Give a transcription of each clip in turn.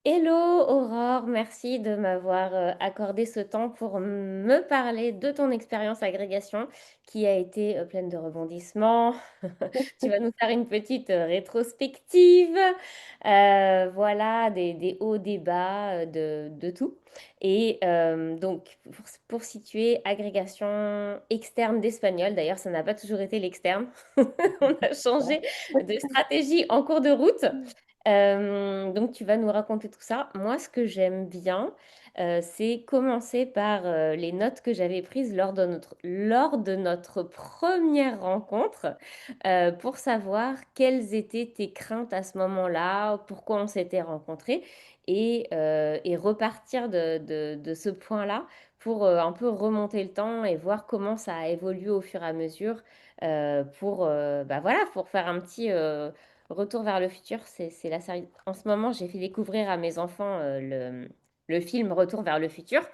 Hello Aurore, merci de m'avoir accordé ce temps pour me parler de ton expérience agrégation qui a été pleine de rebondissements. Tu vas nous faire une petite rétrospective, voilà, des hauts, des bas, de tout. Et donc, pour situer, agrégation externe d'espagnol, d'ailleurs, ça n'a pas toujours été l'externe. On a changé de stratégie en cours de route. Donc, tu vas nous raconter tout ça. Moi, ce que j'aime bien, c'est commencer par les notes que j'avais prises lors de notre première rencontre pour savoir quelles étaient tes craintes à ce moment-là, pourquoi on s'était rencontrés et repartir de ce point-là pour un peu remonter le temps et voir comment ça a évolué au fur et à mesure bah voilà, pour faire un petit Retour vers le futur. C'est la série. En ce moment, j'ai fait découvrir à mes enfants le film Retour vers le futur.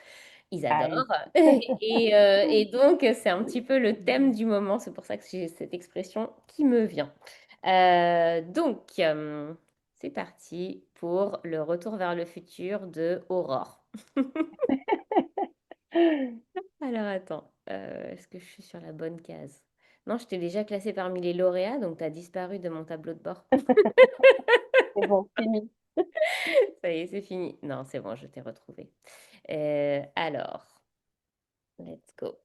Ils Ah adorent. oui. Et donc, c'est un petit peu le thème du moment. C'est pour ça que j'ai cette expression qui me vient. Donc, c'est parti pour le Retour vers le futur de Aurore. Alors, attends. Est-ce que je suis sur la bonne case? Non, je t'ai déjà classé parmi les lauréats, donc tu as disparu de mon tableau de bord. C'est bon, fini. Ça y est, c'est fini. Non, c'est bon, je t'ai retrouvé. Alors, let's go.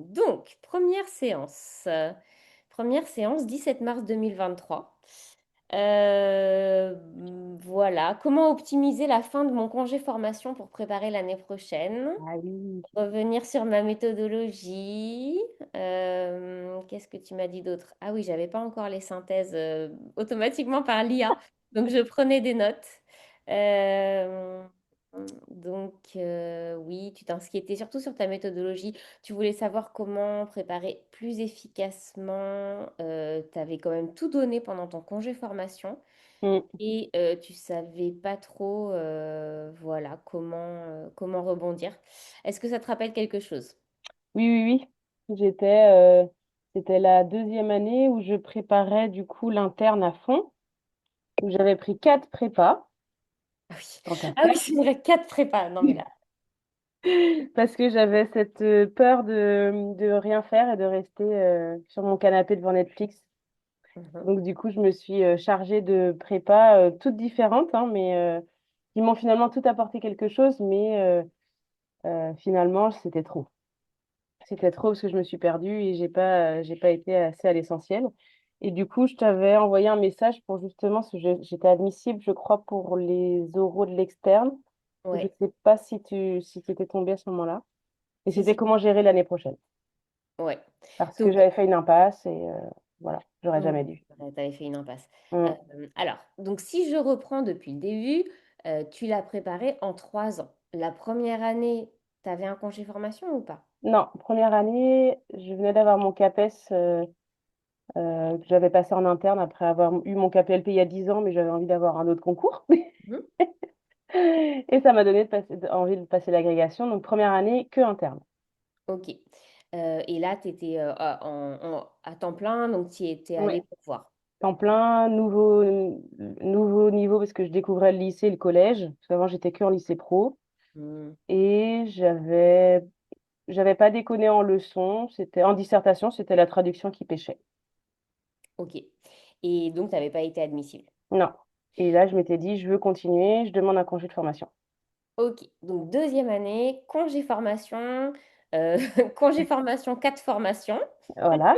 Donc, première séance. Première séance, 17 mars 2023. Euh, voilà, comment optimiser la fin de mon congé formation pour préparer l'année prochaine? Ah oui. Revenir sur ma méthodologie. Qu'est-ce que tu m'as dit d'autre? Ah oui, j'avais pas encore les synthèses automatiquement par l'IA, donc je prenais des notes. Euh, donc, oui, tu t'inquiétais surtout sur ta méthodologie. Tu voulais savoir comment préparer plus efficacement. Tu avais quand même tout donné pendant ton congé formation Mm. et tu savais pas trop, voilà, comment rebondir. Est-ce que ça te rappelle quelque chose? Oui, oui, oui. C'était la deuxième année où je préparais du coup l'interne à fond, où j'avais pris 4 prépas, Ah oui, tant qu'à ah oui, faire, c'est vrai, 4 prépas. Non, mais là. parce que j'avais cette peur de rien faire et de rester sur mon canapé devant Netflix. Mhm. Donc du coup, je me suis chargée de prépas toutes différentes, hein, mais qui m'ont finalement toutes apporté quelque chose, mais finalement, c'était trop. C'était trop parce que je me suis perdue et j'ai pas été assez à l'essentiel. Et du coup, je t'avais envoyé un message pour justement, parce que j'étais admissible, je crois, pour les oraux de l'externe. Je Ouais, sais pas si tu étais tombée à ce moment-là. Et si, c'était si. comment gérer l'année prochaine. Ouais. Parce que Donc, j'avais fait une impasse et voilà, j'aurais mm, jamais dû. ouais, t'avais fait une impasse. Mm. Alors, donc si je reprends depuis le début, tu l'as préparé en 3 ans. La première année, tu avais un congé formation ou pas? Non, première année, je venais d'avoir mon CAPES que j'avais passé en interne après avoir eu mon KPLP il y a 10 ans, mais j'avais envie d'avoir un autre concours. Mhm. Et ça m'a donné envie de passer l'agrégation. Donc, première année, que interne. Ok. Et là, tu étais à temps plein, donc tu étais Oui. allé pour voir. Temps plein, nouveau niveau parce que je découvrais le lycée et le collège. Parce qu'avant, j'étais que en lycée pro. Hmm. Et j'avais pas déconné en leçon. C'était en dissertation, c'était la traduction qui pêchait. Ok. Et donc, tu n'avais pas été admissible. Non. Et là, je m'étais dit, je veux continuer, je demande un congé de formation. Ok, donc deuxième année, congé formation, congé formation, 4 formations, Voilà.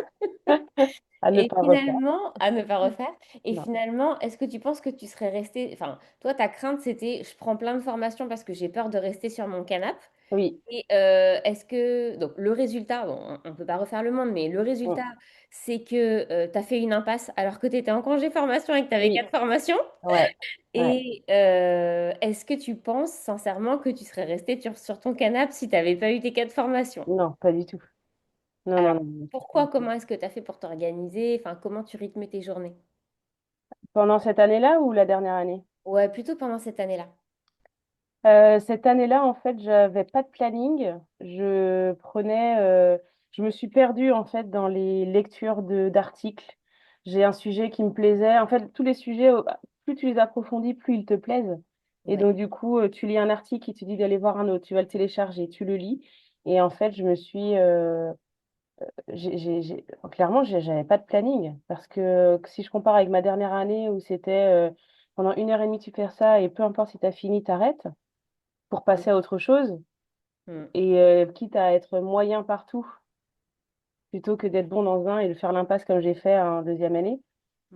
À ne et pas refaire. finalement, à ne pas refaire, et Non. finalement, est-ce que tu penses que tu serais resté, enfin, toi, ta crainte, c'était, je prends plein de formations parce que j'ai peur de rester sur mon canapé, Oui. et est-ce que, donc le résultat, bon, on ne peut pas refaire le monde, mais le résultat, Mm. c'est que tu as fait une impasse alors que tu étais en congé formation et que tu avais Oui. 4 formations. Ouais. Ouais. Et est-ce que tu penses sincèrement que tu serais resté sur ton canapé si tu n'avais pas eu tes 4 formations? Non, pas du tout. Non, non, Alors, non. Non. pourquoi, comment est-ce que tu as fait pour t'organiser? Enfin, comment tu rythmes tes journées? Pendant cette année-là ou la dernière année? Ouais, plutôt pendant cette année-là. Cette année-là, en fait, j'avais pas de planning. Je me suis perdue en fait dans les lectures d'articles. J'ai un sujet qui me plaisait. En fait, tous les sujets. plus tu les approfondis, plus ils te plaisent. Et Ouais. donc, du coup, tu lis un article qui te dit d'aller voir un autre, tu vas le télécharger, tu le lis. Et en fait, je me suis, clairement, j'avais pas de planning. Parce que si je compare avec ma dernière année où c'était pendant 1 heure et demie, tu fais ça et peu importe si tu as fini, t'arrêtes pour passer à autre chose. Mm. Et quitte à être moyen partout, plutôt que d'être bon dans un et de faire l'impasse comme j'ai fait en deuxième année.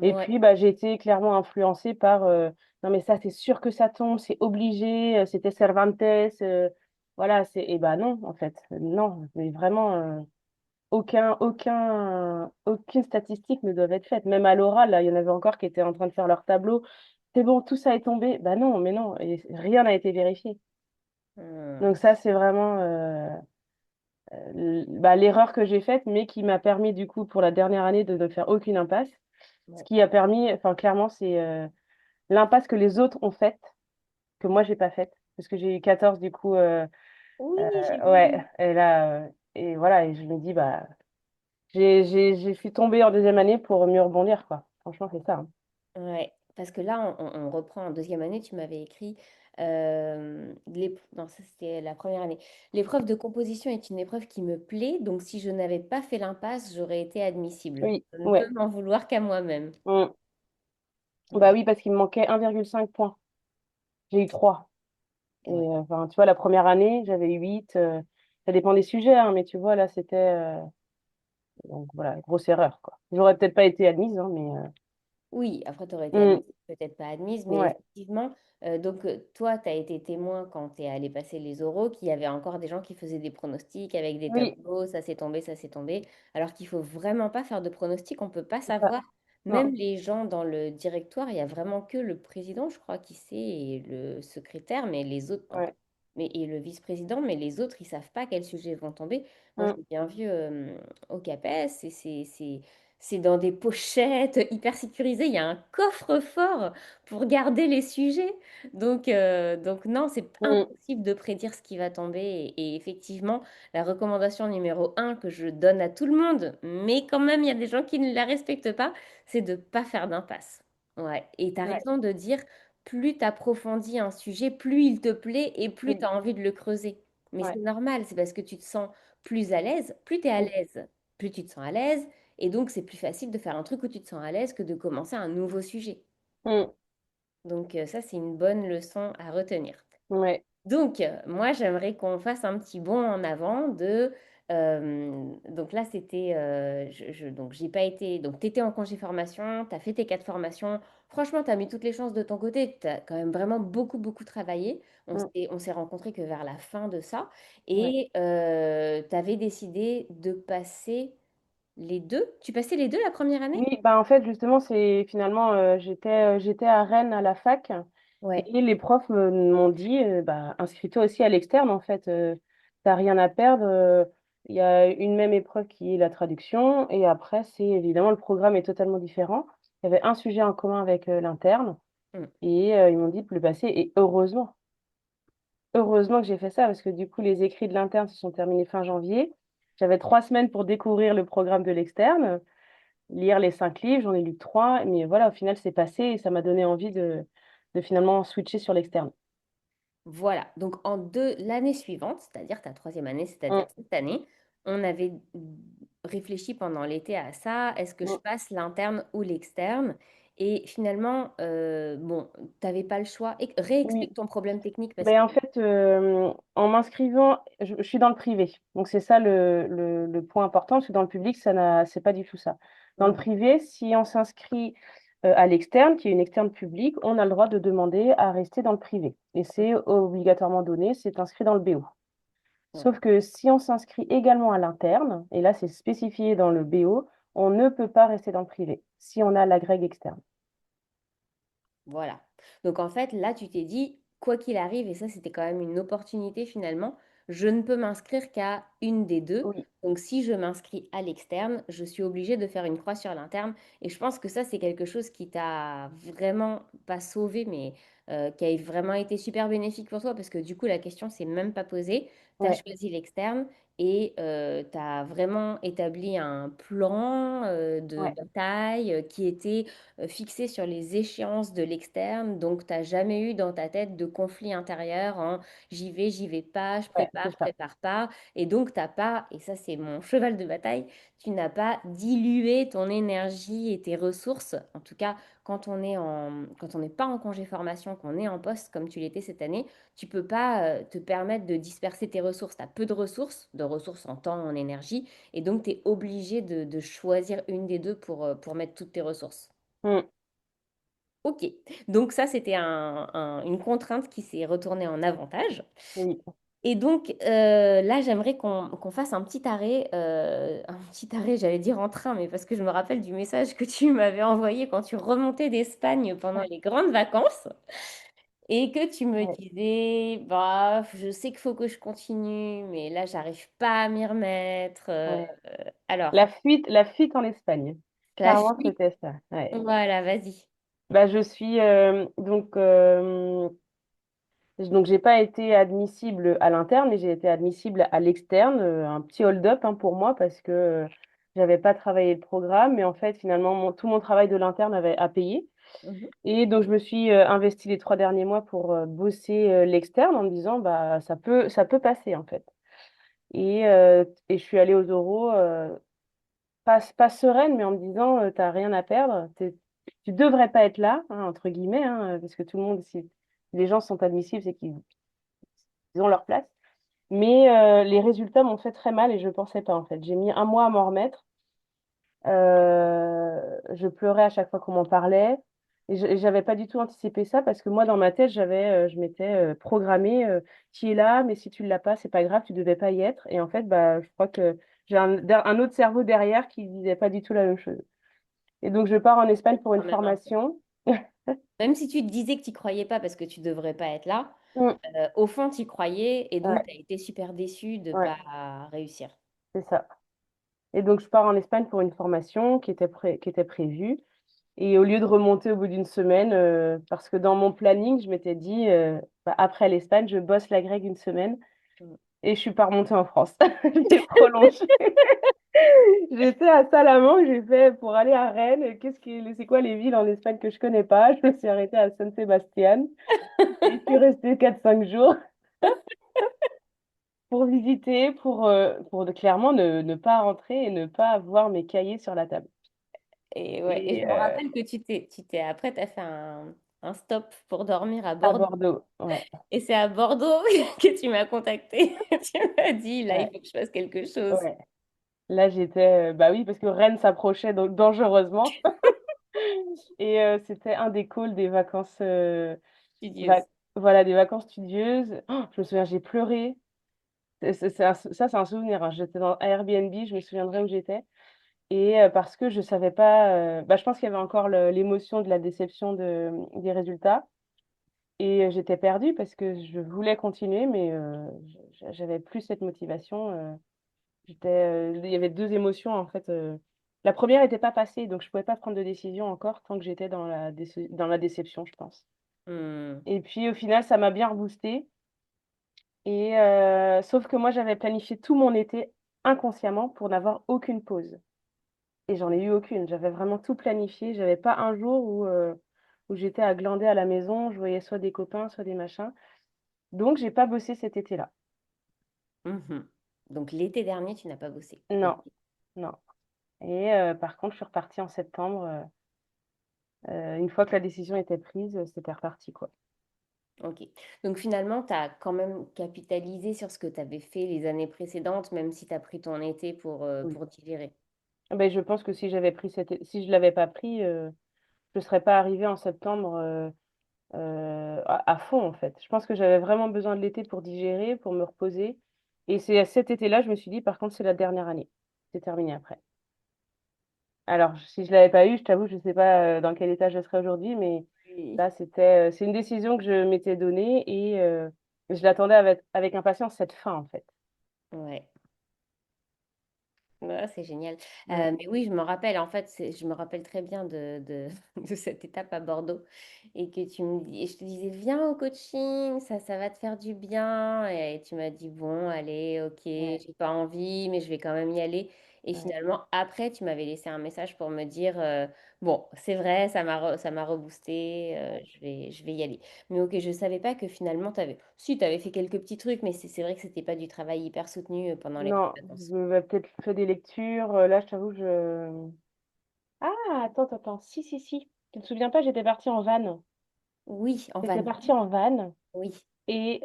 Et Ouais. puis, bah, j'ai été clairement influencée par non, mais ça, c'est sûr que ça tombe, c'est obligé, c'était Cervantes. Voilà, et bah non, en fait, non, mais vraiment, aucune statistique ne doit être faite. Même à l'oral, là, il y en avait encore qui étaient en train de faire leur tableau. C'est bon, tout ça est tombé. Bah non, mais non, et rien n'a été vérifié. Mm. Donc ça, c'est vraiment bah, l'erreur que j'ai faite, mais qui m'a permis, du coup, pour la dernière année, de ne faire aucune impasse. Ce Ouais. qui a permis, enfin, clairement, c'est l'impasse que les autres ont faite, que moi, j'ai pas faite. Parce que j'ai eu 14 du coup, Oui, j'ai ouais, vu. et là, et voilà, et je me dis, bah, j'ai suis tombée en deuxième année pour mieux rebondir, quoi. Franchement, c'est ça, hein. Ouais, parce que là, on reprend en deuxième année, tu m'avais écrit, non, ça c'était la première année. L'épreuve de composition est une épreuve qui me plaît, donc si je n'avais pas fait l'impasse, j'aurais été admissible. Oui, Je ne peux ouais. m'en vouloir qu'à moi-même. Mm. Bah Ouais, oui, parce qu'il me manquait 1,5 points. J'ai eu 3. Et ouais. enfin, tu vois, la première année, j'avais eu 8. Ça dépend des sujets, hein, mais tu vois, là, c'était. Donc voilà, grosse erreur, quoi. J'aurais peut-être pas été admise, hein, mais. Oui, après, tu aurais été Mm, admise, peut-être pas admise, mais ouais. effectivement, toi, tu as été témoin quand tu es allé passer les oraux, qu'il y avait encore des gens qui faisaient des pronostics avec des Oui, tableaux, ça s'est tombé, alors qu'il faut vraiment pas faire de pronostics, on peut pas c'est ça. savoir. Non. Même les gens dans le directoire, il y a vraiment que le président, je crois, qui sait, et le secrétaire, mais les autres, non. Ouais. Mais, et le vice-président, mais les autres, ils savent pas quels sujets vont tomber. Moi, Mm, j'ai bien vu au CAPES, et c'est dans des pochettes hyper sécurisées. Il y a un coffre-fort pour garder les sujets. Donc non, c'est mm, impossible de prédire ce qui va tomber. Et effectivement, la recommandation numéro un que je donne à tout le monde, mais quand même, il y a des gens qui ne la respectent pas, c'est de ne pas faire d'impasse. Ouais. Et tu as ouais. raison de dire, plus tu approfondis un sujet, plus il te plaît et plus tu Oui. as envie de le creuser. Mais Ouais. c'est normal, c'est parce que tu te sens plus à l'aise, plus tu es à Mm, l'aise, plus tu te sens à l'aise, et donc, c'est plus facile de faire un truc où tu te sens à l'aise que de commencer un nouveau sujet. mm, Donc, ça, c'est une bonne leçon à retenir. ouais. Donc, moi, j'aimerais qu'on fasse un petit bond en avant de... donc là, c'était... donc, j'ai pas été... Donc, tu étais en congé formation, tu as fait tes 4 formations. Franchement, tu as mis toutes les chances de ton côté. Tu as quand même vraiment beaucoup, beaucoup travaillé. Mm, On s'est rencontrés que vers la fin de ça. ouais. Et tu avais décidé de passer les deux. Tu passais les deux la première année? Oui, bah en fait, justement, c'est finalement, j'étais à Rennes à la fac Ouais. et les profs m'ont dit, bah, inscris-toi aussi à l'externe, en fait, t'as rien à perdre. Il y a une même épreuve qui est la traduction et après, c'est évidemment, le programme est totalement différent. Il y avait un sujet en commun avec l'interne Mm. et ils m'ont dit de le passer et heureusement. Heureusement que j'ai fait ça parce que du coup, les écrits de l'interne se sont terminés fin janvier. J'avais 3 semaines pour découvrir le programme de l'externe, lire les 5 livres, j'en ai lu 3, mais voilà, au final, c'est passé et ça m'a donné envie de finalement switcher sur l'externe. Voilà. Donc, l'année suivante, c'est-à-dire ta troisième année, Mm, c'est-à-dire cette année, on avait réfléchi pendant l'été à ça. Est-ce que je mm. passe l'interne ou l'externe? Et finalement, bon, tu n'avais pas le choix. Et Oui, réexplique ton problème technique parce ben, que... en fait, en m'inscrivant, je suis dans le privé. Donc, c'est ça le point important, parce que dans le public, c'est pas du tout ça. Dans le Mm. privé, si on s'inscrit à l'externe, qui est une externe publique, on a le droit de demander à rester dans le privé. Et c'est obligatoirement donné, c'est inscrit dans le BO. Ouais. Sauf que si on s'inscrit également à l'interne, et là, c'est spécifié dans le BO, on ne peut pas rester dans le privé si on a l'agrég externe. Voilà. Donc en fait, là, tu t'es dit, quoi qu'il arrive, et ça, c'était quand même une opportunité finalement, je ne peux m'inscrire qu'à une des deux. Oui, Donc si je m'inscris à l'externe, je suis obligée de faire une croix sur l'interne. Et je pense que ça, c'est quelque chose qui t'a vraiment pas sauvé, mais qui a vraiment été super bénéfique pour toi, parce que du coup, la question s'est même pas posée. Tu as ouais, choisi l'externe et tu as vraiment établi un plan de Ouais, bataille qui était fixé sur les échéances de l'externe. Donc, tu n'as jamais eu dans ta tête de conflit intérieur en j'y vais pas, ouais, c'est je ça. prépare pas. Et donc, t'as pas, et ça c'est mon cheval de bataille, tu n'as pas dilué ton énergie et tes ressources. En tout cas, quand on n'est pas en congé formation, qu'on est en poste comme tu l'étais cette année, tu peux pas te permettre de disperser tes ressources. Tu as peu de ressources en temps, en énergie, et donc tu es obligé de choisir une des deux pour mettre toutes tes ressources. Mm, Ok, donc ça c'était une contrainte qui s'est retournée en avantage. oui, Et donc là, j'aimerais qu'on fasse un petit arrêt, j'allais dire en train, mais parce que je me rappelle du message que tu m'avais envoyé quand tu remontais d'Espagne pendant les grandes vacances. Et que tu me ouais, disais, bah, je sais qu'il faut que je continue, mais là, j'arrive pas à m'y remettre. ouais. Alors, La fuite en Espagne. la Clairement, fuite, c'était ça. Ouais. voilà, vas-y. Bah, je suis donc j'ai pas été admissible à l'interne, mais j'ai été admissible à l'externe. Un petit hold-up hein, pour moi parce que j'avais pas travaillé le programme, mais en fait finalement tout mon travail de l'interne avait à payer. Mhm. Et donc je me suis investie les 3 derniers mois pour bosser l'externe en me disant bah ça peut passer en fait. Et je suis allée aux oraux pas sereine, mais en me disant, t'as rien à perdre, tu devrais pas être là, hein, entre guillemets, hein, parce que tout le monde, si les gens sont admissibles, c'est qu'ils ils ont leur place. Mais les résultats m'ont fait très mal et je pensais pas, en fait. J'ai mis un mois à m'en remettre. Je pleurais à chaque fois qu'on m'en parlait. Et j'avais pas du tout anticipé ça parce que moi, dans ma tête, je m'étais programmée, tu es là, mais si tu l'as pas, c'est pas grave, tu devais pas y être. Et en fait, bah, je crois que j'ai un autre cerveau derrière qui disait pas du tout la même chose. Et donc, je pars en Espagne pour une Quand même un peu. formation. Même si tu te disais que tu croyais pas parce que tu devrais pas être là, Mm, au fond, tu y croyais et donc tu as ouais, été super déçu de ouais, pas réussir. c'est ça. Et donc, je pars en Espagne pour une formation qui était prévue. Et au lieu de remonter au bout d'une semaine, parce que dans mon planning, je m'étais dit, bah, après l'Espagne, je bosse la grecque une semaine. Mm. Et je suis pas remontée en France. J'ai prolongé. J'étais à Salamanque, j'ai fait pour aller à Rennes. C'est quoi les villes en Espagne que je connais pas? Je me suis arrêtée à San Sebastián et je suis restée 4 5 jours pour visiter, clairement ne pas rentrer et ne pas avoir mes cahiers sur la table. Et, ouais, et Et je me rappelle que après, tu as fait un stop pour dormir à à Bordeaux. Bordeaux, ouais, Et c'est à Bordeaux que tu m'as contacté. Tu m'as dit, là, il ouais, faut que je fasse quelque chose. ouais. Là, bah oui, parce que Rennes s'approchait donc dangereusement. Et c'était un des calls des vacances, va- Studieuse. voilà, des vacances studieuses. Oh, je me souviens, j'ai pleuré. Ça, c'est un souvenir, hein. J'étais dans Airbnb, je me souviendrai où j'étais. Et parce que je savais pas, bah, je pense qu'il y avait encore l'émotion de la déception des résultats. Et j'étais perdue parce que je voulais continuer, mais j'avais plus cette motivation. Il y avait deux émotions en fait. La première n'était pas passée, donc je pouvais pas prendre de décision encore tant que j'étais dans dans la déception, je pense. Hmm. Et puis au final, ça m'a bien reboosté. Et sauf que moi, j'avais planifié tout mon été inconsciemment pour n'avoir aucune pause. Et j'en ai eu aucune. J'avais vraiment tout planifié. J'avais pas un jour où j'étais à glander à la maison. Je voyais soit des copains, soit des machins. Donc, j'ai pas bossé cet été-là. Mhm. Donc l'été dernier, tu n'as pas bossé. Ok. Non, non. Et par contre, je suis repartie en septembre. Une fois que la décision était prise, c'était reparti, quoi. Ok. Donc finalement, tu as quand même capitalisé sur ce que tu avais fait les années précédentes, même si tu as pris ton été Oui. pour digérer. Ben, je pense que si je l'avais pas pris, je serais pas arrivée en septembre à fond, en fait. Je pense que j'avais vraiment besoin de l'été pour digérer, pour me reposer. Et c'est à cet été-là, je me suis dit, par contre, c'est la dernière année. C'est terminé après. Alors, si je l'avais pas eu, je t'avoue, je sais pas dans quel état je serais aujourd'hui, mais Oui. là, c'est une décision que je m'étais donnée et je l'attendais avec impatience cette fin, en fait. Ouais. Ouais, c'est génial. Ouais. Mais oui, je me rappelle, en fait, je me rappelle très bien de cette étape à Bordeaux et que et je te disais, viens au coaching, ça va te faire du bien. Et tu m'as dit, bon, allez, ok, Ouais, j'ai pas envie, mais je vais quand même y aller. Et ouais. finalement, après, tu m'avais laissé un message pour me dire, bon, c'est vrai, ça m'a reboosté, je vais y aller. Mais ok, je savais pas que finalement, si, tu avais fait quelques petits trucs, mais c'est vrai que c'était pas du travail hyper soutenu pendant les grandes Non, vacances. je vais peut-être fait des lectures. Là, je t'avoue, je... Ah, attends. Si, si, si. Tu te souviens pas, j'étais partie en van. Oui, en J'étais van. partie en van. Oui, Et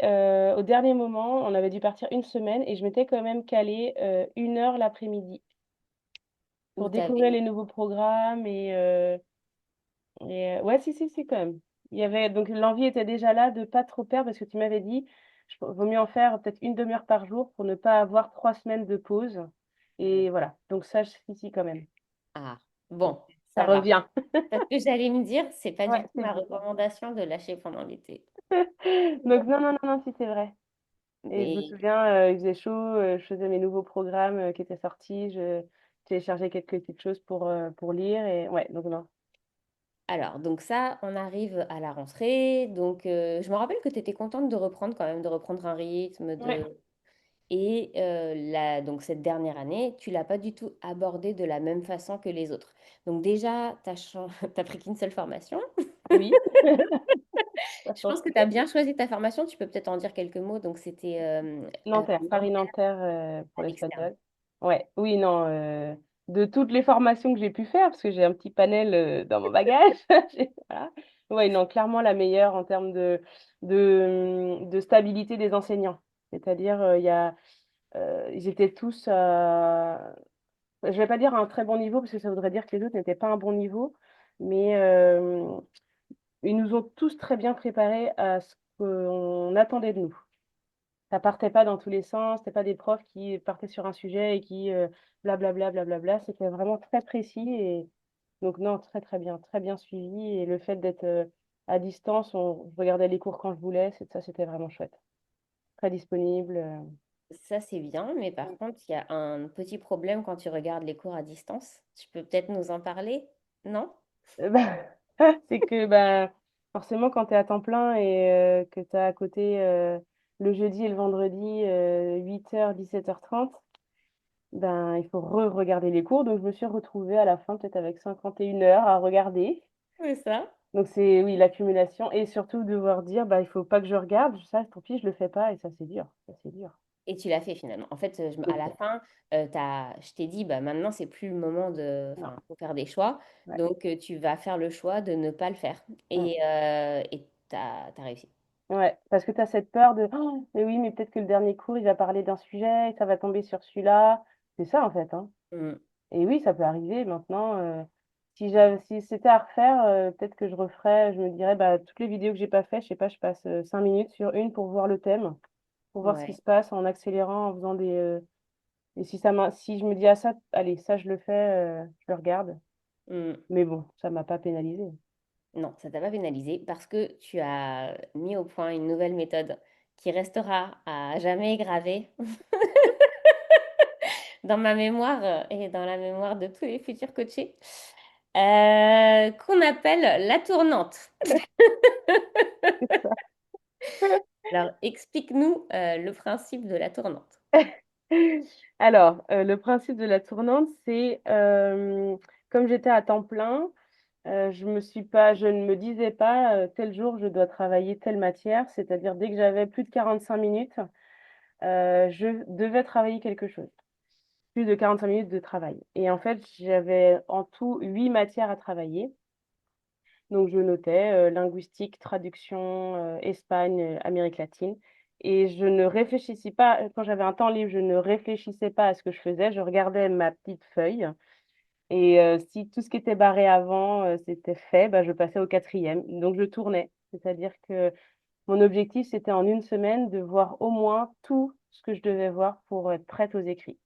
au dernier moment, on avait dû partir une semaine et je m'étais quand même calée 1 heure l'après-midi où pour tu découvrir avais... les nouveaux programmes. Ouais, si, si, si, quand même. Il y avait, donc l'envie était déjà là de pas trop perdre parce que tu m'avais dit, vaut mieux en faire peut-être une demi-heure par jour pour ne pas avoir 3 semaines de pause. Et voilà, donc ça, si, si, quand même. Ah, Donc, bon, ça ça va. revient. Parce que j'allais me dire, c'est pas du Ouais, tout c'est ma bien. recommandation de lâcher pendant l'été. Donc, non, non, non, non, si, c'est vrai. Et je me Mais souviens, il faisait chaud, je faisais mes nouveaux programmes qui étaient sortis, je téléchargeais quelques petites choses pour lire. Et ouais, donc non. alors, donc ça, on arrive à la rentrée. Donc, je me rappelle que tu étais contente de reprendre quand même, de reprendre un rythme. Ouais, Et donc cette dernière année, tu l'as pas du tout abordé de la même façon que les autres. Donc déjà, tu as pris qu'une seule formation. oui, ça Je change pense que tu as tout. bien choisi ta formation. Tu peux peut-être en dire quelques mots. Donc c'était Nanterre, Paris Nanterre Nanterre à pour l'externe. l'espagnol. Ouais, oui, non, de toutes les formations que j'ai pu faire, parce que j'ai un petit panel dans mon bagage, voilà. Ouais, non, clairement la meilleure en termes de stabilité des enseignants. C'est-à-dire, ils étaient tous, je vais pas dire à un très bon niveau, parce que ça voudrait dire que les autres n'étaient pas à un bon niveau, mais ils nous ont tous très bien préparés à ce qu'on attendait de nous. Ça partait pas dans tous les sens, c'était pas des profs qui partaient sur un sujet et qui blablabla, blablabla. C'était vraiment très précis et donc non, très bien suivi. Et le fait d'être à distance, je regardais les cours quand je voulais, ça c'était vraiment chouette. Très disponible. Ça, c'est bien, mais par contre, il y a un petit problème quand tu regardes les cours à distance. Tu peux peut-être nous en parler? Non? Bah, c'est que bah, forcément, quand tu es à temps plein et que tu as à côté le jeudi et le vendredi 8h, 17h30, ben, il faut re-regarder les cours. Donc, je me suis retrouvée à la fin, peut-être avec 51 heures à regarder. C'est ça. Donc, c'est, oui, l'accumulation. Et surtout, devoir dire, bah, il faut pas que je regarde. Ça, tant pis, je le fais pas. Et ça, c'est dur. Ça, c'est dur. Et tu l'as fait finalement. En fait, Je à le la fais. fin, je t'ai dit, bah, maintenant, c'est plus le moment de... Non. Enfin, faut faire des choix. Ouais. Donc, tu vas faire le choix de ne pas le faire. Mm. Et t'as réussi. Ouais. Parce que tu as cette peur de, oh, mais oui, mais peut-être que le dernier cours, il va parler d'un sujet et ça va tomber sur celui-là. C'est ça, en fait, hein. Mm. Et oui, ça peut arriver maintenant. Si c'était à refaire, peut-être que je referais, je me dirais, bah, toutes les vidéos que j'ai pas fait, je sais pas, je passe 5 minutes sur une pour voir le thème, pour voir ce qui Ouais. se passe en accélérant, en faisant et si je me dis, ah ça, allez, ça je le fais, je le regarde. Mm. Mais bon, ça m'a pas pénalisé. Non, ça t'a pas pénalisé parce que tu as mis au point une nouvelle méthode qui restera à jamais gravée dans ma mémoire et dans la mémoire de tous les futurs coachés, qu'on appelle la tournante. C'est ça. Alors, explique-nous le principe de la tournante. Alors, le principe de la tournante, c'est comme j'étais à temps plein, je ne me disais pas tel jour je dois travailler telle matière, c'est-à-dire dès que j'avais plus de 45 minutes, je devais travailler quelque chose. Plus de 45 minutes de travail. Et en fait, j'avais en tout 8 matières à travailler. Donc, je notais linguistique, traduction, Espagne, Amérique latine. Et je ne réfléchissais pas, quand j'avais un temps libre, je ne réfléchissais pas à ce que je faisais. Je regardais ma petite feuille. Et si tout ce qui était barré avant, c'était fait, bah, je passais au quatrième. Donc, je tournais. C'est-à-dire que mon objectif, c'était en une semaine de voir au moins tout ce que je devais voir pour être prête aux écrits.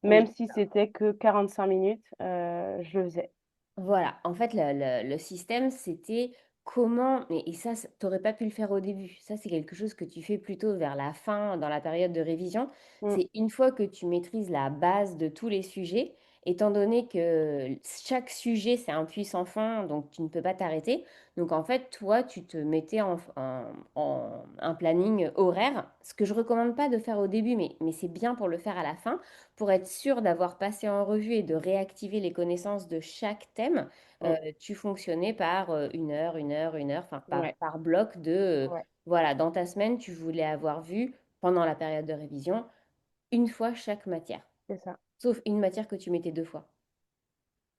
Même Oui, si c'était que 45 minutes, je le faisais. voilà. En fait, le système, c'était comment, et ça, t'aurais pas pu le faire au début. Ça, c'est quelque chose que tu fais plutôt vers la fin, dans la période de révision. Mm, C'est une fois que tu maîtrises la base de tous les sujets, étant donné que chaque sujet, c'est un puissant fond, donc tu ne peux pas t'arrêter. Donc en fait, toi, tu te mettais en un planning horaire, ce que je recommande pas de faire au début, mais c'est bien pour le faire à la fin, pour être sûr d'avoir passé en revue et de réactiver les connaissances de chaque thème. mm. Tu fonctionnais par 1 heure, 1 heure, 1 heure, enfin Ouais, par bloc de, ouais, voilà, dans ta semaine, tu voulais avoir vu, pendant la période de révision, une fois chaque matière. c'est ça. Sauf une matière que tu mettais 2 fois.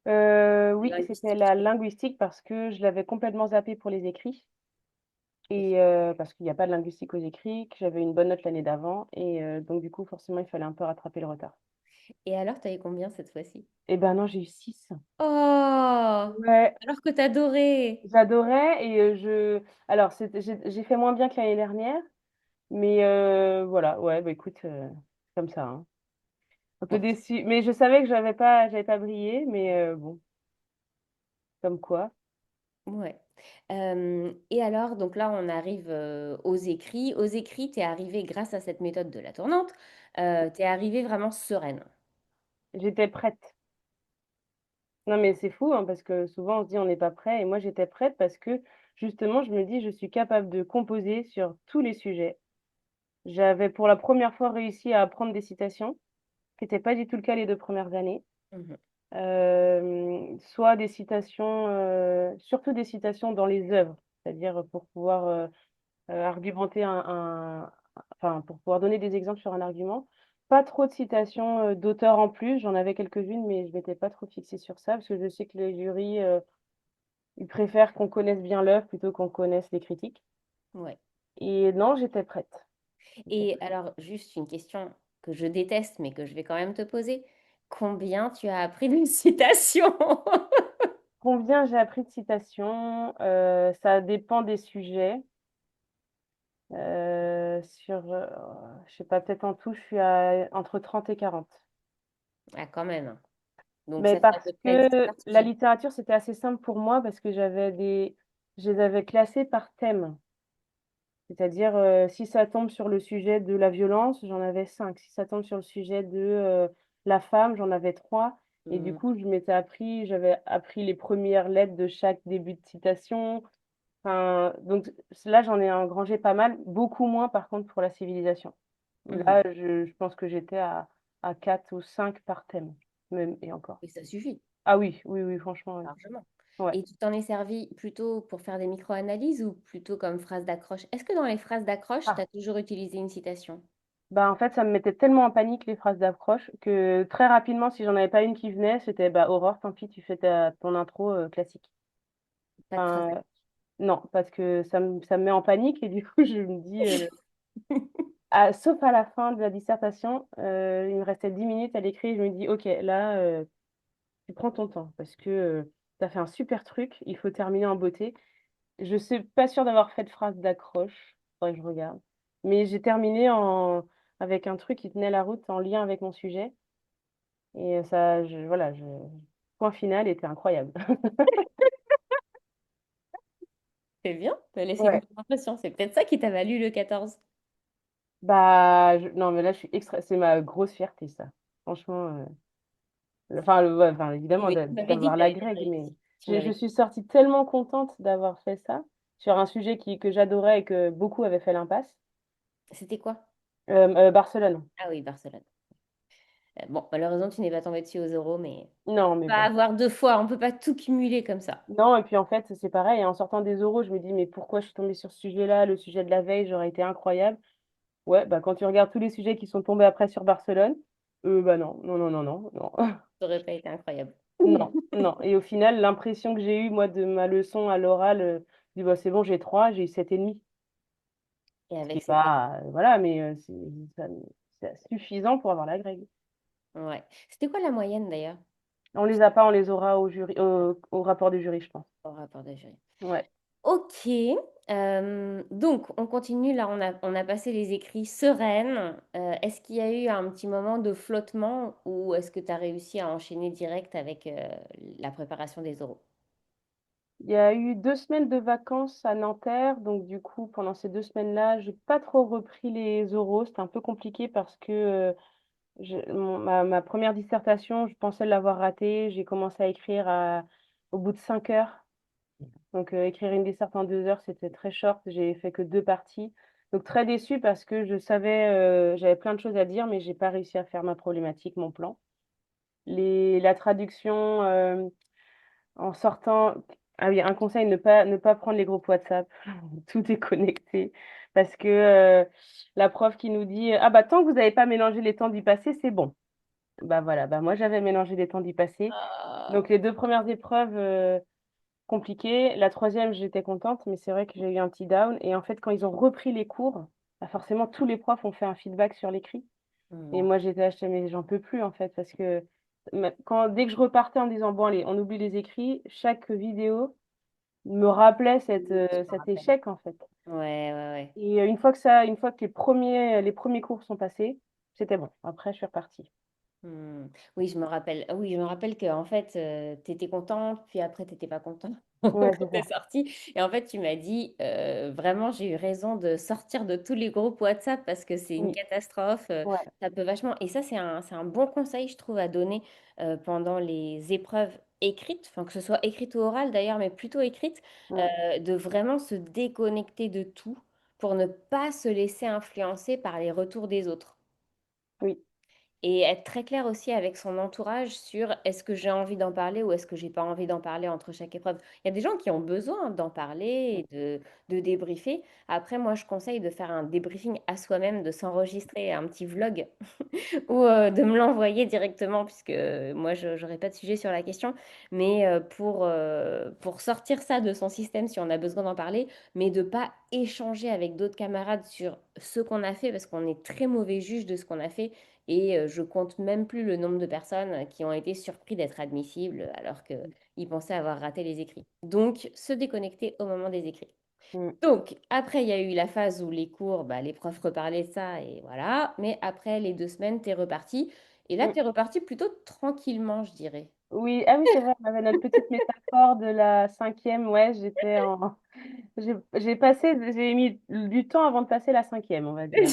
Oui, c'était Linguistique, la linguistique parce que je l'avais complètement zappé pour les écrits et parce qu'il n'y a pas de linguistique aux écrits, que j'avais une bonne note l'année d'avant et donc du coup, forcément, il fallait un peu rattraper le retard. et alors, tu avais combien cette fois-ci? Eh ben non, j'ai eu 6. Oh! Ouais, Alors que t'adorais! j'adorais et alors j'ai fait moins bien que l'année dernière, mais voilà, ouais, bah écoute, comme ça, hein. Un peu Ok, déçue, mais je savais que j'avais pas brillé, mais bon, comme quoi. ouais. Et alors, donc là, on arrive aux écrits. Aux écrits, tu es arrivée grâce à cette méthode de la tournante, tu es arrivée vraiment sereine. J'étais prête. Non, mais c'est fou, hein, parce que souvent on se dit on n'est pas prêt, et moi j'étais prête parce que justement je me dis je suis capable de composer sur tous les sujets. J'avais pour la première fois réussi à apprendre des citations, ce qui n'était pas du tout le cas les 2 premières années. Mhm. Soit des citations, surtout des citations dans les œuvres, c'est-à-dire pour pouvoir argumenter enfin pour pouvoir donner des exemples sur un argument. Pas trop de citations d'auteurs en plus, j'en avais quelques-unes, mais je m'étais pas trop fixée sur ça parce que je sais que les jurys ils préfèrent qu'on connaisse bien l'œuvre plutôt qu'on connaisse les critiques. Ouais. Et non, j'étais prête. J'étais Et prête. alors, juste une question que je déteste, mais que je vais quand même te poser. Combien tu as appris de citations? Combien j'ai appris de citations? Ça dépend des sujets. Je sais pas, peut-être en tout, je suis à entre 30 et 40. Ah, quand même. Donc, Mais ça fait à parce peu près 10 que par la sujet. littérature, c'était assez simple pour moi parce que je les avais classés par thème. C'est-à-dire, si ça tombe sur le sujet de la violence, j'en avais 5. Si ça tombe sur le sujet de la femme, j'en avais 3. Et du Hmm, coup, j'avais appris les premières lettres de chaque début de citation. Enfin, donc là, j'en ai engrangé pas mal, beaucoup moins par contre pour la civilisation. mhm. Là, je pense que j'étais à 4 ou 5 par thème, même, et encore. Et ça suffit, Ah oui, oui, oui, franchement, oui. largement. Ouais. Et tu t'en es servi plutôt pour faire des micro-analyses ou plutôt comme phrase d'accroche? Est-ce que dans les phrases d'accroche, tu Ah. as toujours utilisé une citation? Bah, en fait, ça me mettait tellement en panique les phrases d'approche que très rapidement, si j'en avais pas une qui venait, c'était bah Aurore, tant pis, tu fais ton intro classique. Pas de phrase Enfin, d'accroche. non, parce que ça me met en panique et du coup, je me dis, sauf à la fin de la dissertation, il me restait 10 minutes à l'écrit, je me dis, ok, là, tu prends ton temps parce que tu as fait un super truc, il faut terminer en beauté. Je suis pas sûre d'avoir fait de phrase d'accroche, faudrait que je regarde, mais j'ai terminé avec un truc qui tenait la route en lien avec mon sujet. Et ça, voilà, point final était incroyable. C'est bien, t'as laissé une Ouais. bonne impression. C'est peut-être ça qui t'a valu le 14. Bah, non, mais là, c'est ma grosse fierté, ça. Franchement, ouais, enfin, évidemment, Tu m'avais dit d'avoir que la t'avais bien grègue, mais réussi. Tu je m'avais suis sortie tellement contente d'avoir fait ça sur un sujet que j'adorais et que beaucoup avaient fait l'impasse. C'était quoi? Barcelone. Ah oui, Barcelone. Bon, malheureusement, tu n'es pas tombé dessus aux euros, mais Non, mais pas bon. avoir 2 fois, on peut pas tout cumuler comme ça. Non, et puis en fait, c'est pareil. En sortant des oraux, je me dis, mais pourquoi je suis tombée sur ce sujet-là? Le sujet de la veille, j'aurais été incroyable. Ouais, bah quand tu regardes tous les sujets qui sont tombés après sur Barcelone, bah non, non, non, non, non, non, Ça aurait pas été incroyable. non, non. Et au final, l'impression que j'ai eue, moi, de ma leçon à l'oral, je dis, bah, c'est bon, j'ai 3, j'ai eu 7,5. Et Ce qui avec est cette pas, voilà, mais c'est suffisant pour avoir la grègue. Ouais. C'était quoi la moyenne d'ailleurs On les a pas, on les aura au jury, au rapport du jury, je pense. au rapport de jury? Ouais. Ok. Donc, on continue. Là, on a passé les écrits sereines. Est-ce qu'il y a eu un petit moment de flottement ou est-ce que tu as réussi à enchaîner direct avec la préparation des oraux? Il y a eu 2 semaines de vacances à Nanterre, donc du coup, pendant ces 2 semaines-là, j'ai pas trop repris les oraux. C'était un peu compliqué parce que ma première dissertation, je pensais l'avoir ratée. J'ai commencé à écrire au bout de 5 heures. Donc, écrire une dissert en 2 heures, c'était très short. J'ai fait que 2 parties. Donc, très déçue parce que je savais, j'avais plein de choses à dire, mais j'ai pas réussi à faire ma problématique, mon plan. La traduction, en sortant, ah oui, un conseil, ne pas prendre les groupes WhatsApp. Tout est connecté. Parce que la prof qui nous dit, ah bah, tant que vous n'avez pas mélangé les temps du passé, c'est bon. Bah voilà, bah moi j'avais mélangé les temps du passé. Ah, Donc les 2 premières épreuves, compliquées. La troisième, j'étais contente, mais c'est vrai que j'ai eu un petit down. Et en fait, quand ils ont repris les cours, bah forcément, tous les profs ont fait un feedback sur l'écrit. Et hmm. moi, j'étais achetée, mais j'en peux plus, en fait, parce que dès que je repartais en me disant, bon, allez, on oublie les écrits, chaque vidéo me rappelait Oui, je me cet rappelle. échec, en fait. Ouais, ouais, ouais. Et une fois que les premiers cours sont passés, c'était bon. Après, je suis repartie. Hmm. Oui, je me rappelle. Oui, je me rappelle que en fait, tu étais contente, puis après, tu n'étais pas contente Ouais, quand c'est tu es ça. sortie. Et en fait, tu m'as dit, vraiment, j'ai eu raison de sortir de tous les groupes WhatsApp parce que c'est une Oui, catastrophe. ouais. Ça peut vachement. Et ça, c'est un bon conseil, je trouve, à donner pendant les épreuves écrites, enfin, que ce soit écrite ou orale d'ailleurs, mais plutôt écrite, Mm. de vraiment se déconnecter de tout pour ne pas se laisser influencer par les retours des autres. Oui. Et être très clair aussi avec son entourage sur est-ce que j'ai envie d'en parler ou est-ce que j'ai pas envie d'en parler entre chaque épreuve. Il y a des gens qui ont besoin d'en parler et de débriefer. Après, moi, je conseille de faire un débriefing à soi-même, de s'enregistrer un petit vlog ou de me l'envoyer directement, puisque moi, je n'aurai pas de sujet sur la question, mais pour sortir ça de son système si on a besoin d'en parler, mais de pas échanger avec d'autres camarades sur ce qu'on a fait, parce qu'on est très mauvais juge de ce qu'on a fait, et je compte même plus le nombre de personnes qui ont été surpris d'être admissibles alors qu'ils pensaient avoir raté les écrits. Donc, se déconnecter au moment des écrits. Mm. Donc, après, il y a eu la phase où les cours, bah, les profs reparlaient de ça et voilà. Mais après les 2 semaines, t'es reparti. Et là, Mm. t'es reparti plutôt tranquillement, je dirais. Oui, ah oui, c'est vrai, on avait notre petite métaphore de la cinquième. Ouais, j'étais en. J'ai mis du temps avant de passer la cinquième, on va dire.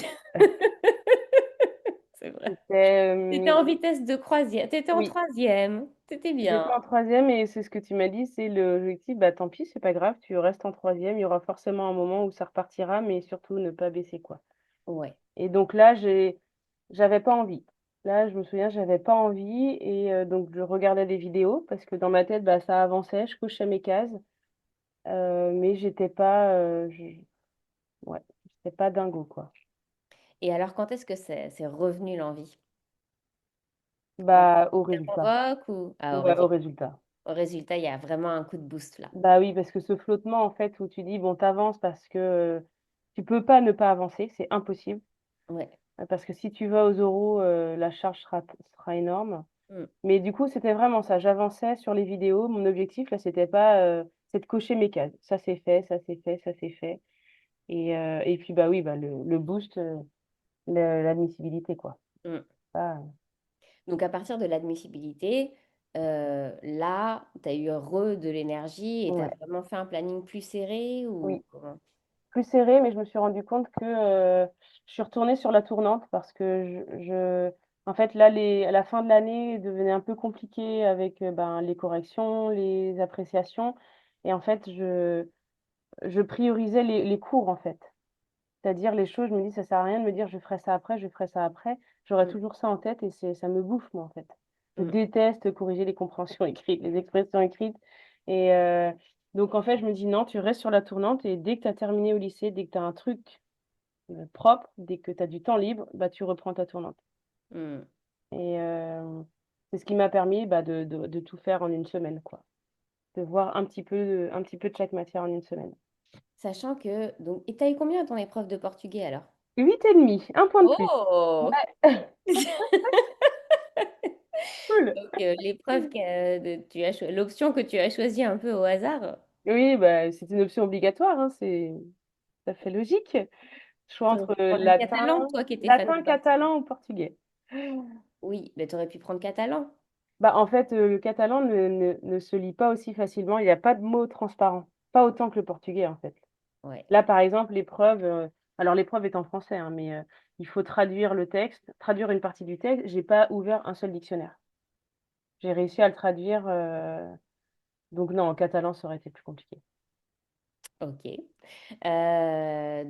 C'est vrai. C'était, T'étais en vitesse de croisière. T'étais en oui, troisième. T'étais bien. j'étais en troisième et c'est ce que tu m'as dit, c'est l'objectif. Bah tant pis, c'est pas grave, tu restes en troisième. Il y aura forcément un moment où ça repartira, mais surtout ne pas baisser, quoi. Ouais. Et donc là, j'avais pas envie. Là, je me souviens, j'avais pas envie et donc je regardais des vidéos parce que dans ma tête, bah, ça avançait, je cochais mes cases, mais j'étais pas, ouais, j'étais pas dingo, quoi. Et alors, quand est-ce que c'est revenu l'envie? Quand Bah, au ça résultat. convoque ou... Ah, Ouais, au résultat. au résultat, il y a vraiment un coup de boost là. Bah oui, parce que ce flottement, en fait, où tu dis, bon, t'avances parce que tu peux pas ne pas avancer, c'est impossible. Ouais. Parce que si tu vas aux oraux, la charge sera énorme. Mm, Mais du coup, c'était vraiment ça. J'avançais sur les vidéos. Mon objectif, là, c'était pas, c'est de cocher mes cases. Ça, c'est fait, ça, c'est fait, ça, c'est fait. Et puis, bah oui, bah, le boost, l'admissibilité, quoi. mm. Ah, Donc, à partir de l'admissibilité, là, tu as eu de l'énergie et tu as ouais, vraiment fait un planning plus serré ou oui. comment? Plus serré, mais je me suis rendu compte que je suis retournée sur la tournante parce que en fait, là, à la fin de l'année devenait un peu compliqué avec ben, les corrections, les appréciations. Et en fait, je priorisais les cours, en fait. C'est-à-dire les choses, je me dis, ça sert à rien de me dire, je ferai ça après, je ferai ça après. J'aurai Mm, toujours ça en tête et ça me bouffe, moi, en fait. Je mm, déteste corriger les compréhensions écrites, les expressions écrites. Et donc, en fait, je me dis, non, tu restes sur la tournante et dès que tu as terminé au lycée, dès que tu as un truc propre, dès que tu as du temps libre, bah, tu reprends ta tournante. mm. Et c'est ce qui m'a permis bah, de tout faire en une semaine, quoi. De voir un petit peu de chaque matière en une semaine. Sachant que... Donc, et tu as eu combien à ton épreuve de portugais alors? 8,5, un point de plus. Oh! Ouais, cool. Donc, l'épreuve l'option que tu as choisie un peu au hasard, Oui, bah, c'est une option obligatoire, hein, c'est ça fait logique. Choix tu aurais entre pu prendre le catalan, toi qui étais fan de latin, Portugal. catalan ou portugais. Oui, mais tu aurais pu prendre catalan. Bah, en fait, le catalan ne se lit pas aussi facilement. Il n'y a pas de mots transparents. Pas autant que le portugais, en fait. Ouais. Là, par exemple, l'épreuve, alors l'épreuve est en français, hein, mais il faut traduire le texte, traduire une partie du texte. J'ai pas ouvert un seul dictionnaire. J'ai réussi à le traduire. Donc non, en catalan, ça aurait été plus compliqué. Ok.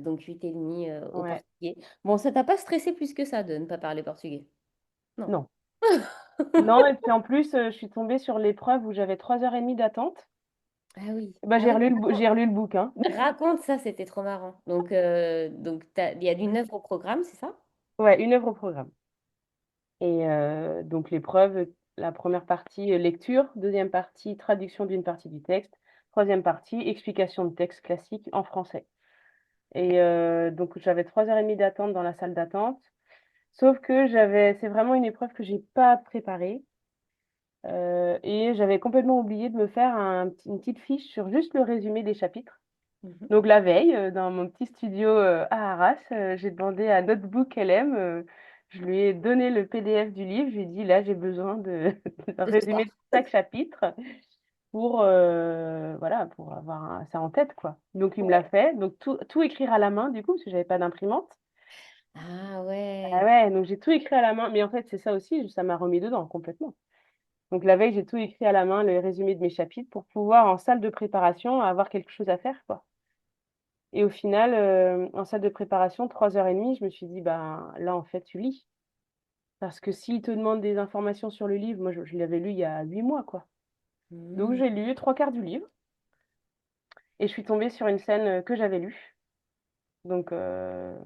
Donc 8,5 au Ouais. portugais. Bon, ça t'a pas stressé plus que ça de ne pas parler portugais? Non. Non. Non, et puis en plus, je suis tombée sur l'épreuve où j'avais 3 heures et demie d'attente. Ah oui. Bah, Ah oui, j'ai relu le bouquin. raconte ça, c'était trop marrant. Donc il y a une œuvre au programme, c'est ça? Ouais, une œuvre au programme. Et donc l'épreuve, la première partie, lecture, deuxième partie, traduction d'une partie du texte, troisième partie, explication de texte classique en français. Et donc j'avais 3 heures et demie d'attente dans la salle d'attente. Sauf que c'est vraiment une épreuve que j'ai pas préparée. Et j'avais complètement oublié de me faire une petite fiche sur juste le résumé des chapitres. Mhm. Donc la veille, dans mon petit studio à Arras, j'ai demandé à Notebook LM, je lui ai donné le PDF du livre, je lui ai dit là j'ai besoin de d'un De toi. résumé de chaque chapitre pour voilà pour avoir ça en tête quoi. Donc il me l'a Ouais. fait, donc tout écrire à la main du coup parce que j'avais pas d'imprimante. Ah Ah ouais. ouais, donc j'ai tout écrit à la main, mais en fait c'est ça aussi, ça m'a remis dedans complètement. Donc la veille j'ai tout écrit à la main, le résumé de mes chapitres pour pouvoir en salle de préparation avoir quelque chose à faire quoi. Et au final, en salle de préparation, 3 heures et demie, je me suis dit, ben là, en fait, tu lis. Parce que s'il te demande des informations sur le livre, moi, je l'avais lu il y a 8 mois, quoi. Donc, Hmm. j'ai lu trois quarts du livre et je suis tombée sur une scène que j'avais lue. Donc, Alors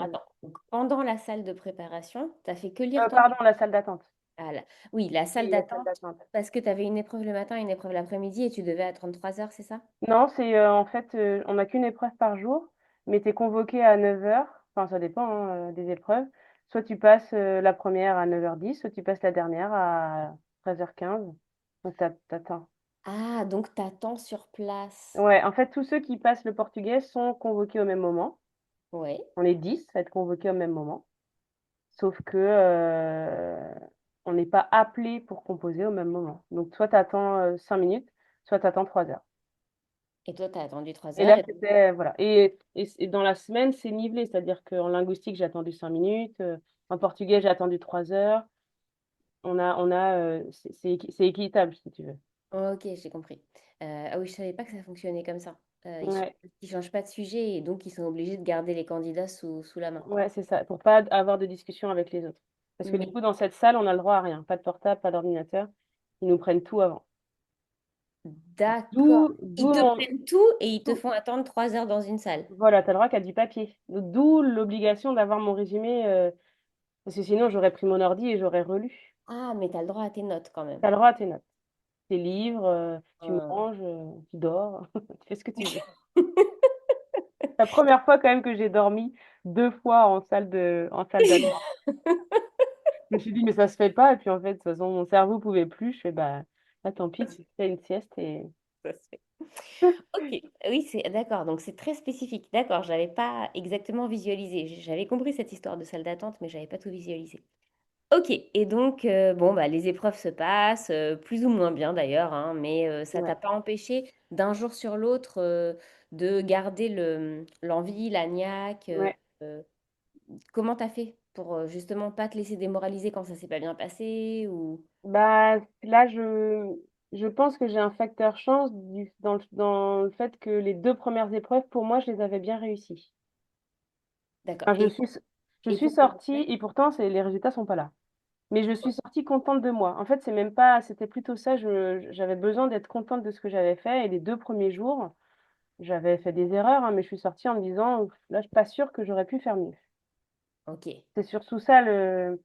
attends. Donc, pendant la salle de préparation, t'as fait que lire ton pardon, livre. la salle d'attente. Ah, oui, la salle Oui, la salle d'attente, d'attente. parce que tu avais une épreuve le matin et une épreuve l'après-midi et tu devais attendre 3 heures, c'est ça? Non, c'est en fait, on n'a qu'une épreuve par jour, mais tu es convoqué à 9 heures. Enfin, ça dépend hein, des épreuves. Soit tu passes la première à 9h10, soit tu passes la dernière à 13h15. Donc, t'attends. Ah, donc t'attends sur place. Ouais, en fait, tous ceux qui passent le portugais sont convoqués au même moment. Ouais. On est 10 à être convoqués au même moment. Sauf que on n'est pas appelé pour composer au même moment. Donc, soit tu attends 5 minutes, soit tu attends 3 heures. Et toi, t'as attendu 3 Et heures là, et... c'était, voilà. Et dans la semaine, c'est nivelé. C'est-à-dire qu'en linguistique, j'ai attendu 5 minutes. En portugais, j'ai attendu 3 heures. C'est équitable, si tu veux. Ok, j'ai compris. Ah oui, je savais pas que ça fonctionnait comme ça. Ouais, Ils changent pas de sujet et donc ils sont obligés de garder les candidats sous la main. ouais, c'est ça. Pour pas avoir de discussion avec les autres. Parce que du Mais coup, dans cette salle, on a le droit à rien. Pas de portable, pas d'ordinateur. Ils nous prennent tout avant. d'accord. Ils D'où te mon, prennent tout et ils te d'où- font attendre 3 heures dans une salle. voilà, t'as le droit qu'à du papier. Donc, d'où l'obligation d'avoir mon résumé, parce que sinon, j'aurais pris mon ordi et j'aurais relu. Ah, mais t'as le droit à tes notes quand même. T'as le droit à tes notes. Tes livres, tu Ah. manges, tu dors, tu fais ce que tu veux. La première fois quand même que j'ai dormi 2 fois en salle d'attente. Je me suis dit, mais ça se fait pas. Et puis en fait, de toute façon, mon cerveau pouvait plus. Je fais, bah, là, tant pis, tu fais une sieste et. Ça se fait. Ok, oui, c'est d'accord. Donc c'est très spécifique. D'accord, j'avais pas exactement visualisé. J'avais compris cette histoire de salle d'attente, mais j'avais pas tout visualisé. Ok, et donc bon bah les épreuves se passent plus ou moins bien d'ailleurs, hein, mais ça t'a Ouais. pas empêché d'un jour sur l'autre de garder l'envie, la niaque. Ouais. Euh, comment t'as fait pour justement pas te laisser démoraliser quand ça s'est pas bien passé ou Bah, là, je pense que j'ai un facteur chance dans le fait que les 2 premières épreuves, pour moi, je les avais bien réussies. d'accord. Enfin, je Et suis pour le sortie et pourtant, les résultats sont pas là. Mais je suis sortie contente de moi. En fait, c'est même pas, c'était plutôt ça. J'avais besoin d'être contente de ce que j'avais fait. Et les 2 premiers jours, j'avais fait des erreurs, hein, mais je suis sortie en me disant, ouf, là, je suis pas sûre que j'aurais pu faire mieux. ok. C'est surtout ça le.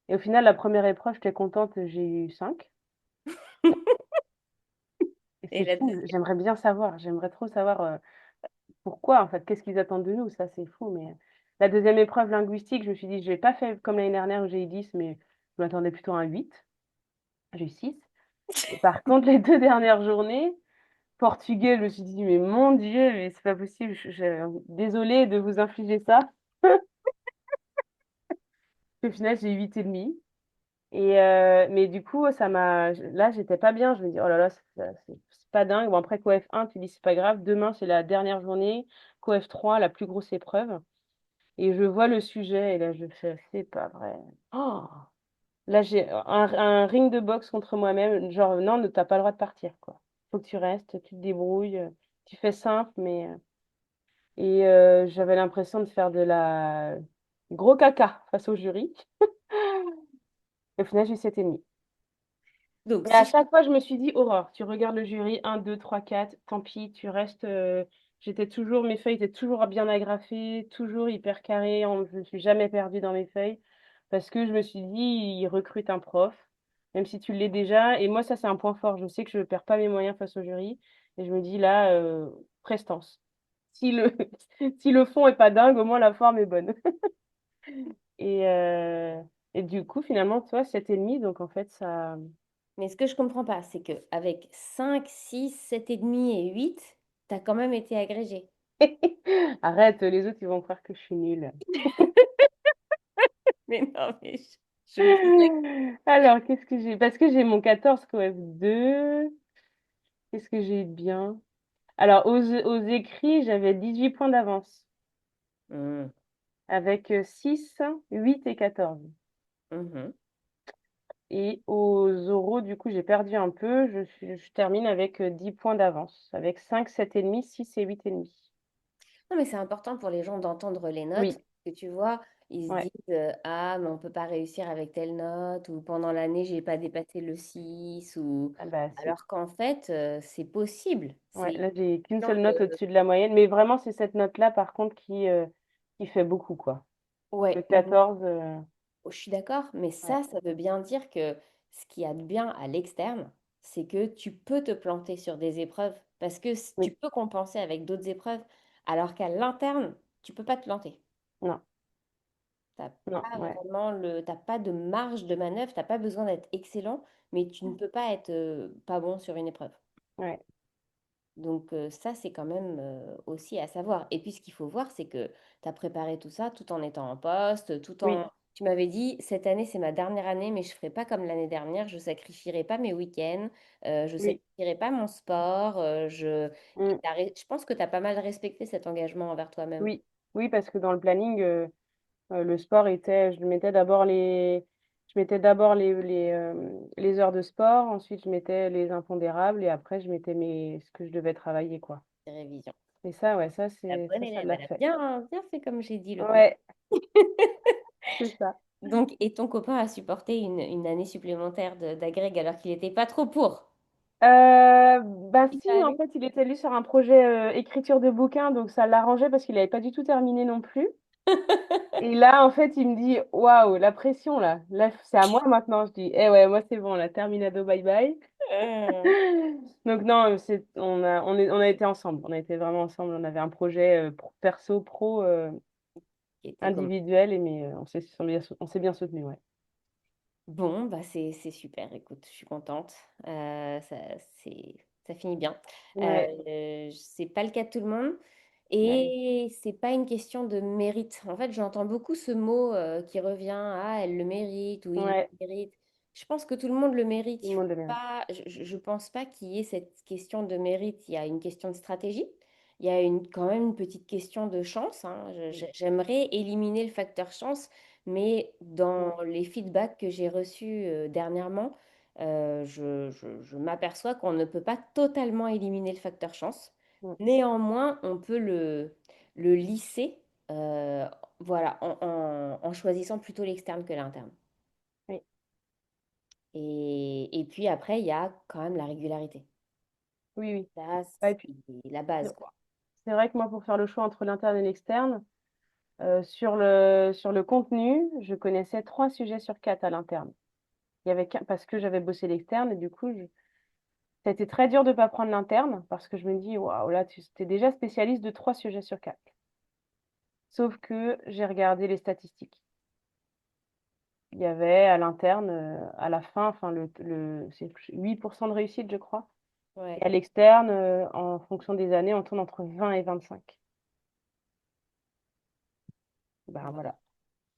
Et au final, la première épreuve, j'étais contente, j'ai eu 5. Et Et c'est la fou, deuxième. j'aimerais bien savoir. J'aimerais trop savoir pourquoi, en fait, qu'est-ce qu'ils attendent de nous. Ça, c'est fou. Mais la deuxième épreuve linguistique, je me suis dit, je n'ai pas fait comme l'année dernière où j'ai eu 10, mais je m'attendais plutôt à un 8. J'ai eu 6. Et par contre, les 2 dernières journées, portugais, je me suis dit, mais mon Dieu, mais c'est pas possible. Désolée de vous infliger ça. Au final, j'ai eu 8,5. Mais du coup, là, j'étais pas bien. Je me dis, oh là là, c'est pas dingue. Bon, après, COEF 1, tu dis, c'est pas grave. Demain, c'est la dernière journée. COEF 3, la plus grosse épreuve. Et je vois le sujet, et là, je fais, c'est pas vrai. Oh, là, j'ai un ring de boxe contre moi-même. Genre, non, t'as pas le droit de partir, quoi. Faut que tu restes, tu te débrouilles. Tu fais simple, j'avais l'impression de faire de la gros caca face au jury. Et au final, j'ai eu 7,5. Donc, Mais à si je... chaque fois, je me suis dit, Aurore, tu regardes le jury, un 2 3 4 tant pis, tu restes. Mes feuilles étaient toujours bien agrafées, toujours hyper carrées, je ne me suis jamais perdue dans mes feuilles, parce que je me suis dit, ils recrutent un prof, même si tu l'es déjà. Et moi, ça, c'est un point fort. Je sais que je ne perds pas mes moyens face au jury. Et je me dis, là, prestance. Si le, si le fond est pas dingue, au moins la forme est bonne. Et, euh, et du coup, finalement, toi, 7,5, donc en fait, ça. Mais ce que je comprends pas, c'est qu'avec 5, 6, 7,5 et 8, tu as quand même été agrégé. Arrête, les autres, ils vont croire que je suis nulle. Mais non, mais je me pose la Alors, qu'est-ce que j'ai? Parce que j'ai mon 14 f 2. Qu'est-ce que j'ai eu de bien? Alors, aux écrits, j'avais 18 points d'avance, question. avec 6, 8 et 14. Mhm. Et aux oraux, du coup, j'ai perdu un peu. Je termine avec 10 points d'avance, avec 5, 7,5, 6 et 8,5. Non, mais c'est important pour les gens d'entendre les notes, Oui, que tu vois, ils se ouais. disent ah, mais on peut pas réussir avec telle note, ou pendant l'année, j'ai pas dépassé le 6 ou Ah bah si. alors qu'en fait, c'est possible. Ouais, C'est là, j'ai qu'une question seule note de. au-dessus de la moyenne. Mais vraiment, c'est cette note-là, par contre, qui fait beaucoup, quoi. Le Ouais, mais 14, je suis d'accord, mais ouais. ça veut bien dire que ce qu'il y a de bien à l'externe, c'est que tu peux te planter sur des épreuves parce que tu Oui, peux compenser avec d'autres épreuves, alors qu'à l'interne, tu peux pas te planter. non, T'as non, pas ouais, vraiment t'as pas de marge de manœuvre, t'as pas besoin d'être excellent, mais tu ne peux pas être pas bon sur une épreuve. ouais. Donc ça, c'est quand même aussi à savoir. Et puis ce qu'il faut voir, c'est que tu as préparé tout ça tout en étant en poste, tout Oui, en... Tu m'avais dit, cette année, c'est ma dernière année, mais je ne ferai pas comme l'année dernière, je sacrifierai pas mes week-ends, je oui. sacrifierai pas mon sport, Mm. je pense que tu as pas mal respecté cet engagement envers toi-même. Oui, oui, parce que dans le planning, le sport était, je mettais d'abord les heures de sport, ensuite je mettais les impondérables et après je mettais ce que je devais travailler, quoi. Tes révisions. Et ça, ouais, La bonne ça élève, l'a elle a fait. bien fait comme j'ai dit l'autre jour. Ouais, c'est ça. Donc, et ton copain a supporté une année supplémentaire d'agrég alors qu'il n'était pas trop pour. Bah Il si, va en aller. fait, il était allé sur un projet écriture de bouquin, donc ça l'arrangeait parce qu'il n'avait pas du tout terminé non plus. Et là, en fait, il me dit, waouh, la pression là, là, c'est à moi maintenant. Je dis, eh ouais, moi c'est bon, la terminado, bye bye. Donc non, on a été ensemble, on a été vraiment ensemble. On avait un projet perso, pro, Qui était comme individuel, on s'est bien soutenus, ouais. bon, bah c'est super. Écoute, je suis contente. Ça c'est ça finit bien. Ouais, C'est pas le cas de tout le monde ouais, et c'est pas une question de mérite. En fait, j'entends beaucoup ce mot qui revient. Ah, elle le mérite ou il le ouais, mérite. Je pense que tout le monde le mérite. tout Il le faut monde le mérite. pas. Je pense pas qu'il y ait cette question de mérite. Il y a une question de stratégie. Il y a quand même une petite question de chance, hein. Mm, J'aimerais éliminer le facteur chance. Mais mm, dans les feedbacks que j'ai reçus dernièrement, je m'aperçois qu'on ne peut pas totalement éliminer le facteur chance. mm. Néanmoins, on peut le lisser euh, voilà, en choisissant plutôt l'externe que l'interne. Oui, Et puis après, il y a quand même la régularité. oui, oui. Ça, Ouais, et puis, c'est la base, quoi. c'est vrai que moi, pour faire le choix entre l'interne et l'externe, sur le contenu, je connaissais 3 sujets sur 4 à l'interne. Parce que j'avais bossé l'externe et du coup, ça a été très dur de ne pas prendre l'interne parce que je me dis, waouh, là, tu es déjà spécialiste de 3 sujets sur 4. Sauf que j'ai regardé les statistiques. Il y avait à l'interne, à la fin, enfin, c'est 8% de réussite, je crois. Et Ouais, à l'externe, en fonction des années, on tourne entre 20 et 25. Bah voilà. voilà.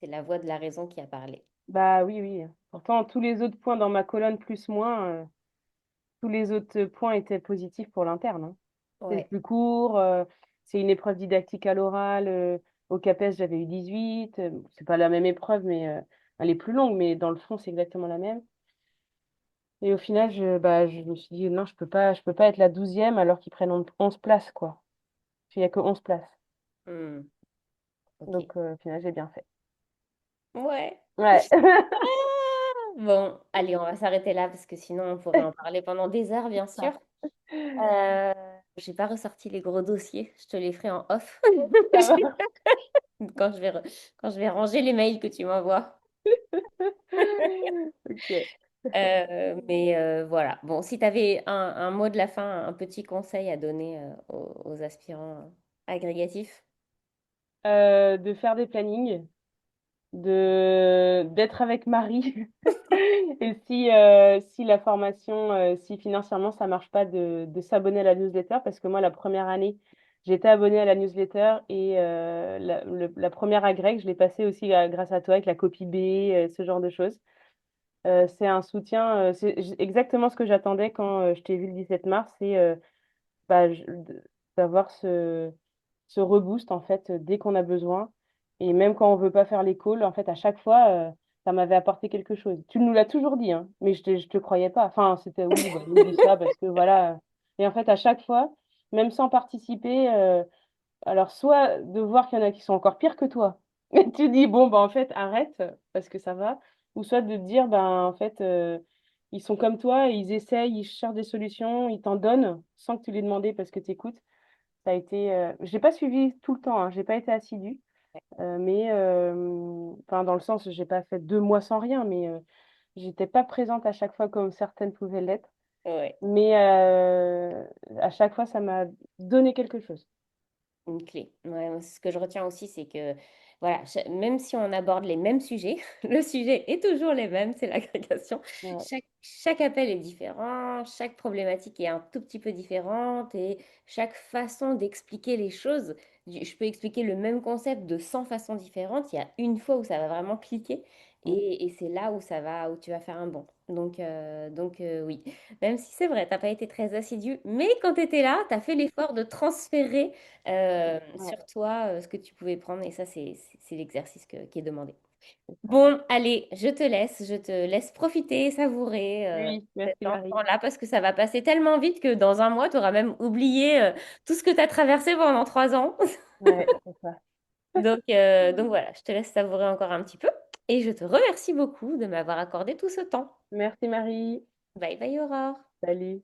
C'est la voix de la raison qui a parlé. Bah oui, oui. Pourtant, tous les autres points dans ma colonne plus moins, tous les autres points étaient positifs pour l'interne, hein. C'est le Ouais. plus court, c'est une épreuve didactique à l'oral. Au CAPES, j'avais eu 18. C'est pas la même épreuve, mais elle est plus longue, mais dans le fond, c'est exactement la même. Et au final, je me suis dit, non, je peux pas être la 12e alors qu'ils prennent 11 places, quoi. Il n'y a que 11 places. Hmm, ok. Donc, au final, j'ai bien fait. Ouais. Ouais. Bon, allez, on va s'arrêter là parce que sinon on pourrait en parler pendant des heures, bien sûr. Ça, Euh, j'ai pas ressorti les gros dossiers, je te les ferai en off ça va. quand quand je vais ranger les mails que tu m'envoies. Ok. Mais voilà. Bon, si tu avais un mot de la fin, un petit conseil à donner aux aspirants agrégatifs. De faire des plannings, de d'être avec Marie. Et si la formation, si financièrement ça marche pas, de s'abonner à la newsletter, parce que moi, la première année, j'étais abonnée à la newsletter et la première agrég, je l'ai passée aussi grâce à toi avec la copie B, ce genre de choses. C'est un soutien, exactement ce que j'attendais quand je t'ai vu le 17 mars, c'est bah, d'avoir ce reboost en fait dès qu'on a besoin. Et même quand on veut pas faire les calls, en fait, à chaque fois, ça m'avait apporté quelque chose. Tu nous l'as toujours dit, hein, mais je te croyais pas. Enfin, c'était oui, bah, il me dit ça parce que voilà. Et en fait, à chaque fois, même sans participer, alors soit de voir qu'il y en a qui sont encore pires que toi, et tu dis bon, bah en fait, arrête parce que ça va, ou soit de te dire, ben en fait, ils sont comme toi, ils essayent, ils cherchent des solutions, ils t'en donnent sans que tu les demandes parce que tu écoutes. Ça a été, j'ai pas suivi tout le temps, hein, j'ai pas été assidue, mais enfin dans le sens, j'ai pas fait 2 mois sans rien, mais j'étais pas présente à chaque fois comme certaines pouvaient l'être, Ouais. mais à chaque fois ça m'a donné quelque chose. Une clé. Ouais, moi, ce que je retiens aussi, c'est que voilà, même si on aborde les mêmes sujets, le sujet est toujours les mêmes, c'est l'agrégation. Ouais. Chaque appel est différent, chaque problématique est un tout petit peu différente et chaque façon d'expliquer les choses, je peux expliquer le même concept de 100 façons différentes. Il y a une fois où ça va vraiment cliquer Mm. et c'est là où où tu vas faire un bond. Oui, même si c'est vrai, t'as pas été très assidu, mais quand tu étais là, tu as fait l'effort de transférer Ouais, sur toi ce que tu pouvais prendre et ça, c'est l'exercice qui est demandé. c'est ça. Bon, allez, je te laisse profiter, savourer Oui, cet merci Marie. instant-là parce que ça va passer tellement vite que dans un mois, tu auras même oublié tout ce que tu as traversé pendant 3 ans. Ouais, c'est ça. Donc voilà, je te laisse savourer encore un petit peu et je te remercie beaucoup de m'avoir accordé tout ce temps. Merci Marie. Bye bye Aurore. Salut.